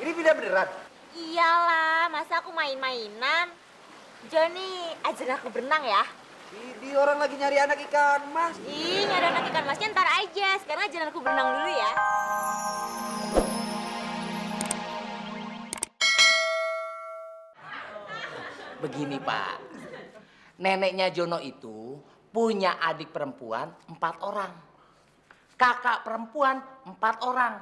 Ini pindah beneran? Iyalah, masa aku main-mainan? Joni, ajarin aku berenang ya. Ini orang lagi nyari anak ikan mas. Ih, nyari anak ikan masnya ntar aja. Sekarang ajarin aku berenang dulu ya. Begini Pak, neneknya Jono itu punya adik perempuan 4 orang. Kakak perempuan 4 orang.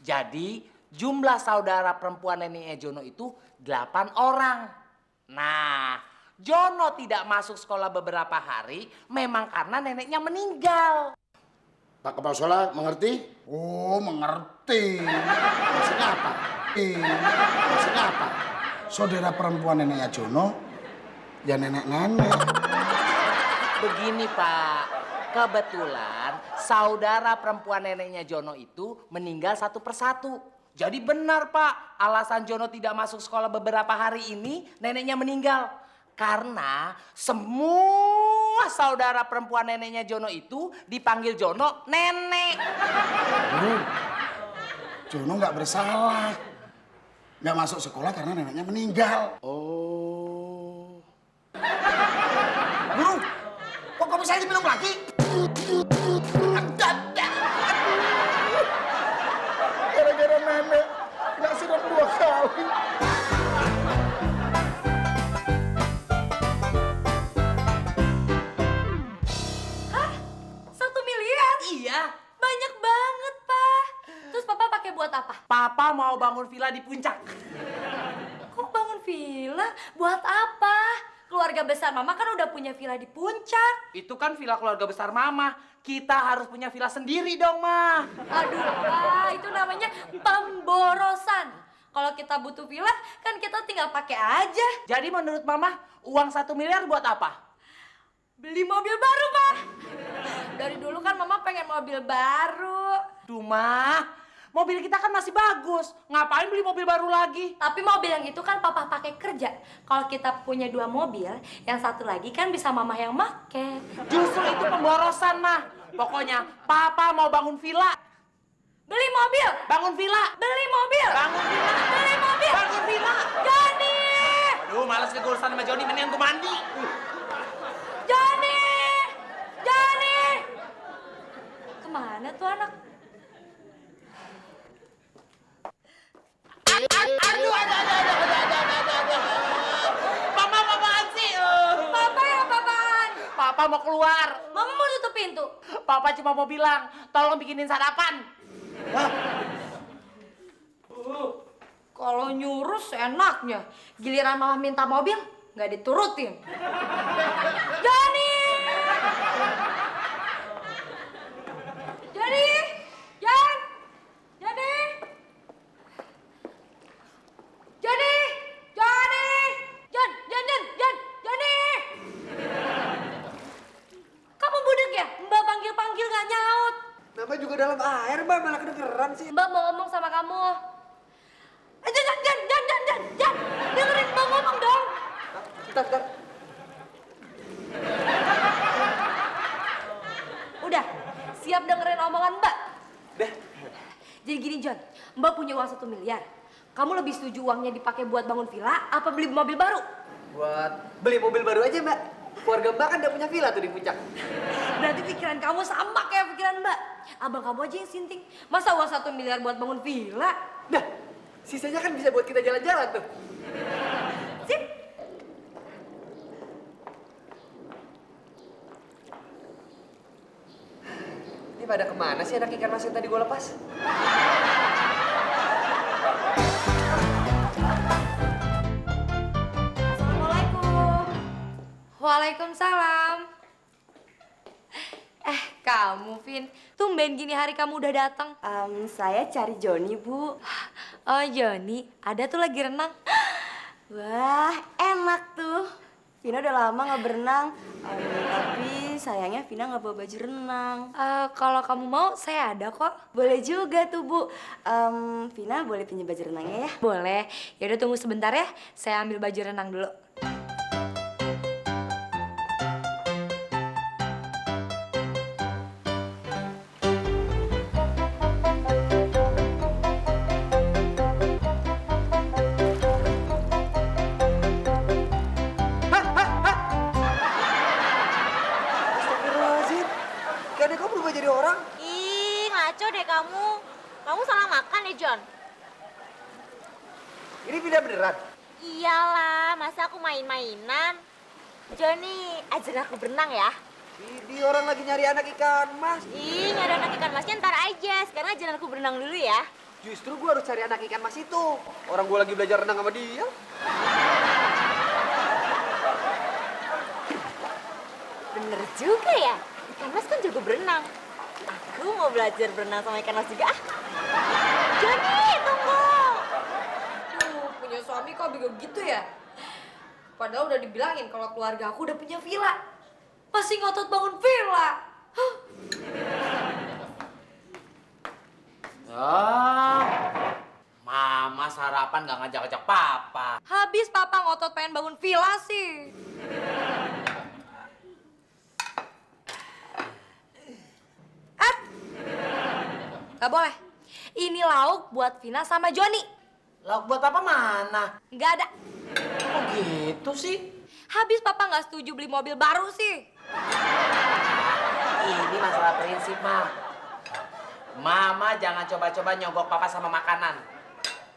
Jadi jumlah saudara perempuan neneknya Jono itu 8 orang. Nah, Jono tidak masuk sekolah beberapa hari memang karena neneknya meninggal. Pak Kepala Sekolah mengerti? Oh, mengerti. Maksudnya apa? Maksudnya apa? Saudara perempuan neneknya Jono, ya nenek-nenek. Begini Pak, kebetulan saudara perempuan neneknya Jono itu meninggal satu persatu. Jadi benar Pak, alasan Jono tidak masuk sekolah beberapa hari ini neneknya meninggal. Karena semua saudara perempuan neneknya Jono itu dipanggil Jono nenek. Jono nggak bersalah. Nggak masuk sekolah karena neneknya meninggal. Oh. Guru, kok kopi saya diminum lagi? Gara-gara nenek nggak siram 2 kali. Hah? 1 miliar? Iya, Banyak banget, Pak. Terus Papa pakai buat apa? Papa mau bangun villa di puncak. Kok bangun villa? Buat apa? Keluarga besar Mama kan udah punya villa di puncak. Itu kan villa keluarga besar Mama. Kita harus punya villa sendiri dong, Ma. Aduh, Pak, itu namanya pemborosan. Kalau kita butuh villa, kan kita tinggal pakai aja. Jadi menurut Mama, uang 1 miliar buat apa? Beli mobil baru, Pak. Dari dulu kan Mama pengen mobil baru. Duh, Ma. Mobil kita kan masih bagus. Ngapain beli mobil baru lagi? Tapi mobil yang itu kan Papa pakai kerja. Kalau kita punya 2 mobil, yang satu lagi kan bisa Mama yang make. Justru itu pemborosan, Ma. Pokoknya, Papa mau bangun villa. Beli mobil. Bangun villa. Beli mobil. Bangun villa. Beli mobil. Bangun villa. Joni! Aduh, males nih urusan sama Joni. Mendingan gue mandi. Joni! Joni! Kemana tuh anak? Aduh. Mama, apaan sih? Papa ya papaan? Papa mau keluar. Mama mau tutup pintu. Papa cuma mau bilang, tolong bikinin sarapan. Kalau nyuruh seenaknya. Giliran Mama minta mobil, nggak diturutin. Joni! Joni! Jan! Joni! Joni! Joni! Jan! Joni! Kamu budek ya? Mbak panggil-panggil nggak nyaut. Namanya juga dalam air mbak, malah kedengeran sih. Mbak mau ngomong sama kamu. Jan! Dengerin Mbak ngomong dong. Bentar. Udah, siap dengerin omongan Mbak? Dah. Jadi gini John, Mbak punya uang 1 miliar. Kamu lebih setuju uangnya dipakai buat bangun villa apa beli mobil baru? Buat beli mobil baru aja mbak. Keluarga mbak kan udah punya villa tuh di puncak. Berarti pikiran kamu sama kayak pikiran Mbak. Abang kamu aja yang sinting. Masa uang 1 miliar buat bangun villa? Dah, sisanya kan bisa buat kita jalan-jalan tuh. Sip. Ini pada kemana sih anak ikan mas yang tadi gue lepas? Assalamualaikum. Waalaikumsalam. Kamu, Vin. Tumben gini hari kamu udah datang. Saya cari Joni, Bu. Oh, Joni. Ada tuh lagi renang. Wah, enak tuh. Vina udah lama nggak berenang. Tapi sayangnya Vina nggak bawa baju renang. Kalau kamu mau, saya ada kok. Boleh juga tuh, Bu. Vina boleh pinjam baju renangnya ya? Boleh. Ya udah tunggu sebentar ya. Saya ambil baju renang dulu. John? Ini Vina beneran? Iyalah, masa aku main-mainan? Johnny, ajarin aku berenang ya. Di orang lagi nyari anak ikan mas. Ih, nggak ada anak ikan masnya ntar aja. Sekarang ajarin aku berenang dulu ya. Justru gue harus cari anak ikan mas itu. Orang gue lagi belajar renang sama dia. Bener juga ya, ikan mas kan jago berenang. Aku mau belajar berenang sama ikan mas juga. Johnny, tunggu. Duh, punya suami kok bego gitu ya? Padahal udah dibilangin kalau keluarga aku udah punya villa. Masih ngotot bangun villa. Huh. Oh, Mama sarapan nggak ngajak-ngajak Papa. Habis papa ngotot pengen bangun villa sih. Gak boleh. Ini lauk buat Vina sama Joni. Lauk buat Papa mana? Nggak ada. Kok gitu sih? Habis papa nggak setuju beli mobil baru sih. Ini masalah prinsip, Ma. Mama jangan coba-coba nyogok Papa sama makanan.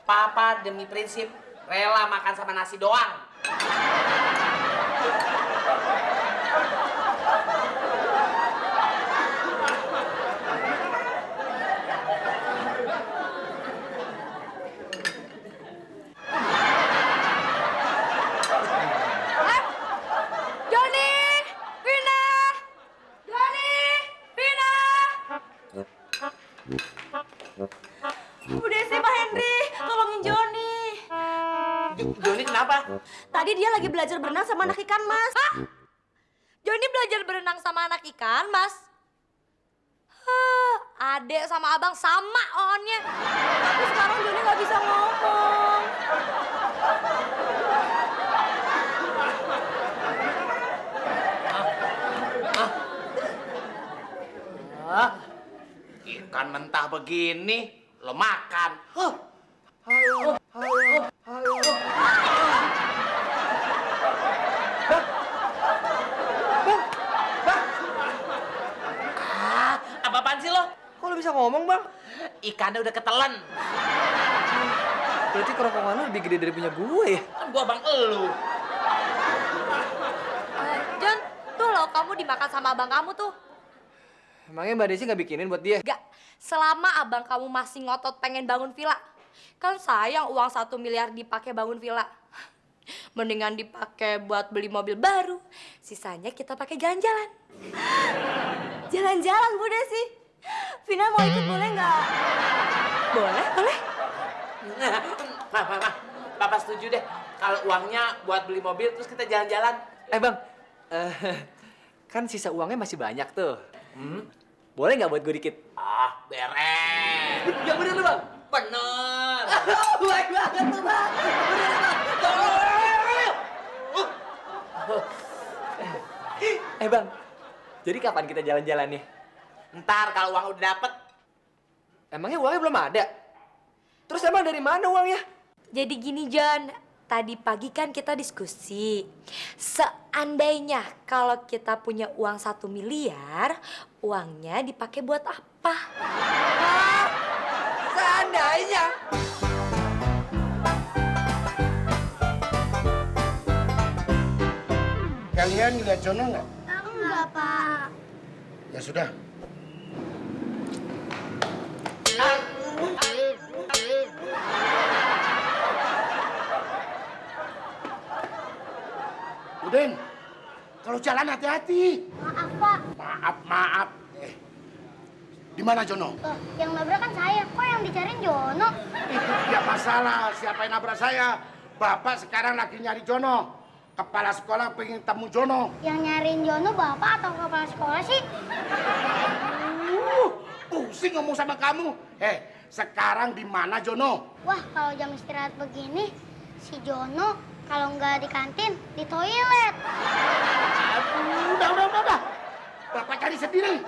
Papa demi prinsip rela makan sama nasi doang. Joni, Vina, Joni, Vina. Udah sih Pak Henry, tolongin Joni. Joni kenapa? Tadi dia lagi belajar berenang sama anak ikan mas. Hah? Joni belajar berenang sama anak ikan, Mas? Hah, adek sama abang sama ohonnya. Tapi sekarang Joni nggak bisa ngomong. Ah, ikan mentah begini lo makan. Apa-apaan sih lo? Kok lo bisa ngomong bang? Ikannya udah ketelan. Berarti kerongkongan lo lebih gede dari punya gue ya? Kan gua abang elu. John, tuh loh kamu dimakan sama abang kamu tuh. Emangnya Mbak Desi nggak bikinin buat dia? Gak, selama abang kamu masih ngotot pengen bangun villa. Kan sayang uang 1 miliar dipakai bangun villa. Mendingan dipakai buat beli mobil baru. Sisanya kita pakai jalan-jalan. Jalan-jalan Bu Desi. Vina mau ikut boleh nggak? Boleh, boleh. Papa setuju deh. Kalau uangnya buat beli mobil terus kita jalan-jalan. Bang, kan sisa uangnya masih banyak tuh. Boleh nggak buat gue dikit? Ah, beres. Yang bener lu bang? Bener. Baik banget tuh bang. Bener bang. Bang, jadi kapan kita jalan-jalan nih? Ntar kalau uang udah dapet. Emangnya uangnya belum ada? Terus emang dari mana uangnya? Jadi gini John, tadi pagi kan kita diskusi. Seandainya kalau kita punya uang 1 miliar, uangnya dipakai buat apa? Seandainya. Kalian lihat Jono nggak? Enggak, Pak. Ya sudah. Udin, kalau jalan hati-hati. Maaf, Pak. Maaf. Di mana Jono? Yang nabrak kan saya. Kok yang dicariin Jono? Itu tidak masalah. Siapa yang nabrak saya? Bapak sekarang lagi nyari Jono. Kepala sekolah pengen temu Jono. Yang nyariin Jono Bapak atau kepala sekolah sih? Pusing ngomong sama kamu. Sekarang di mana Jono? Wah, kalau jam istirahat begini, si Jono kalau nggak di kantin, di toilet. Aduh, udah. Bapak cari sendiri.